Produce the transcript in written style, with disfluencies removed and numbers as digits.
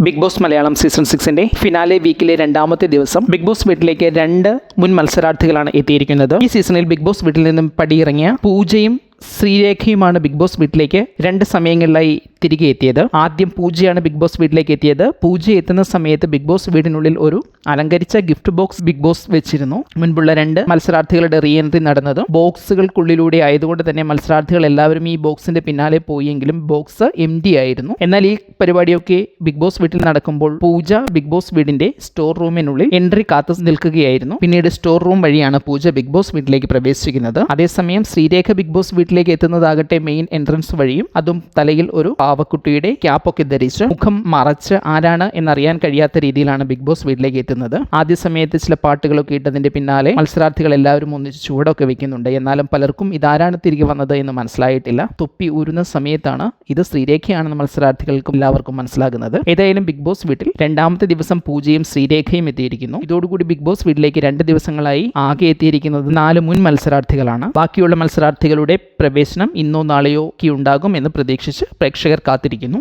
Big Boss Malayalam season 6 finale വീക്കിലെ രണ്ടാമത്തെ ദിവസം ബിഗ് ബോസ് വീട്ടിലേക്ക് 2 മുൻ മത്സരാർത്ഥികളാണ് എത്തിയിരിക്കുന്നത്. ഈ സീസണിൽ ബിഗ് ബോസ് വീട്ടിൽ നിന്നും പടിയിറങ്ങിയ പൂജയും ശ്രീരേഖയുമാണ് ബിഗ് ബോസ് വീട്ടിലേക്ക് 2 സമയങ്ങളിലായി തിരികെ എത്തിയത്. ആദ്യം പൂജയാണ് ബിഗ് ബോസ് വീട്ടിലേക്ക് എത്തിയത്. പൂജ എത്തുന്ന സമയത്ത് ബിഗ് ബോസ് വീടിനുള്ളിൽ ഒരു അലങ്കരിച്ച ഗിഫ്റ്റ് ബോക്സ് ബിഗ് ബോസ് വെച്ചിരുന്നു. മുൻപുള്ള 2 മത്സരാർത്ഥികളുടെ റീ എൻട്രി നടന്നത് ബോക്സുകൾക്കുള്ളിലൂടെ ആയതുകൊണ്ട് തന്നെ മത്സരാർത്ഥികൾ എല്ലാവരും ഈ ബോക്സിന്റെ പിന്നാലെ പോയെങ്കിലും ബോക്സ് എംപ്റ്റി ആയിരുന്നു. എന്നാൽ ഈ പരിപാടിയൊക്കെ ബിഗ് ബോസ് വീട്ടിൽ നടക്കുമ്പോൾ പൂജ ബിഗ് ബോസ് വീടിന്റെ സ്റ്റോർ റൂമിനുള്ളിൽ എൻട്രി കാത്തു നിൽക്കുകയായിരുന്നു. പിന്നീട് സ്റ്റോർ റൂം വഴിയാണ് പൂജ ബിഗ് ബോസ് വീട്ടിലേക്ക് പ്രവേശിക്കുന്നത്. അതേസമയം ശ്രീരേഖ ബിഗ് ബോസ് വീട്ടിലേക്ക് എത്തുന്നതാകട്ടെ മെയിൻ എൻട്രൻസ് വഴിയും, അതും തലയിൽ ഒരു പാവക്കുട്ടിയുടെ ക്യാപ്പൊക്കെ ധരിച്ച് മുഖം മറച്ച് ആരാണ് എന്നറിയാൻ കഴിയാത്ത രീതിയിലാണ് ബിഗ് ബോസ് വീട്ടിലേക്ക് എത്തുന്നത്. ആദ്യ സമയത്ത് ചില പാട്ടുകളൊക്കെ ഇട്ടതിന്റെ പിന്നാലെ മത്സരാർത്ഥികൾ എല്ലാവരും ഒന്നിച്ച് ചൂടൊക്കെ വെക്കുന്നുണ്ട്. എന്നാലും പലർക്കും ഇതാരാണ് തിരികെ വന്നത് എന്ന് മനസ്സിലായിട്ടില്ല. തൊപ്പി ഊരുന്ന സമയത്താണ് ഇത് ശ്രീരേഖയാണെന്ന് മത്സരാർത്ഥികൾക്കും എല്ലാവർക്കും മനസ്സിലാകുന്നത്. ഏതായാലും ബിഗ് ബോസ് വീട്ടിൽ രണ്ടാമത്തെ ദിവസം പൂജയും ശ്രീരേഖയും എത്തിയിരിക്കുന്നു. ഇതോടുകൂടി ബിഗ് ബോസ് വീട്ടിലേക്ക് 2 ദിവസങ്ങളായി ആകെ എത്തിയിരിക്കുന്നത് 4 മുൻ മത്സരാർത്ഥികളാണ്. ബാക്കിയുള്ള മത്സരാർത്ഥികളുടെ പ്രവേശനം ഇന്നോ നാളെയോ ഒക്കെ ഉണ്ടാകും എന്ന് പ്രതീക്ഷിച്ച് പ്രേക്ഷകർ കാത്തിരിക്കുന്നു.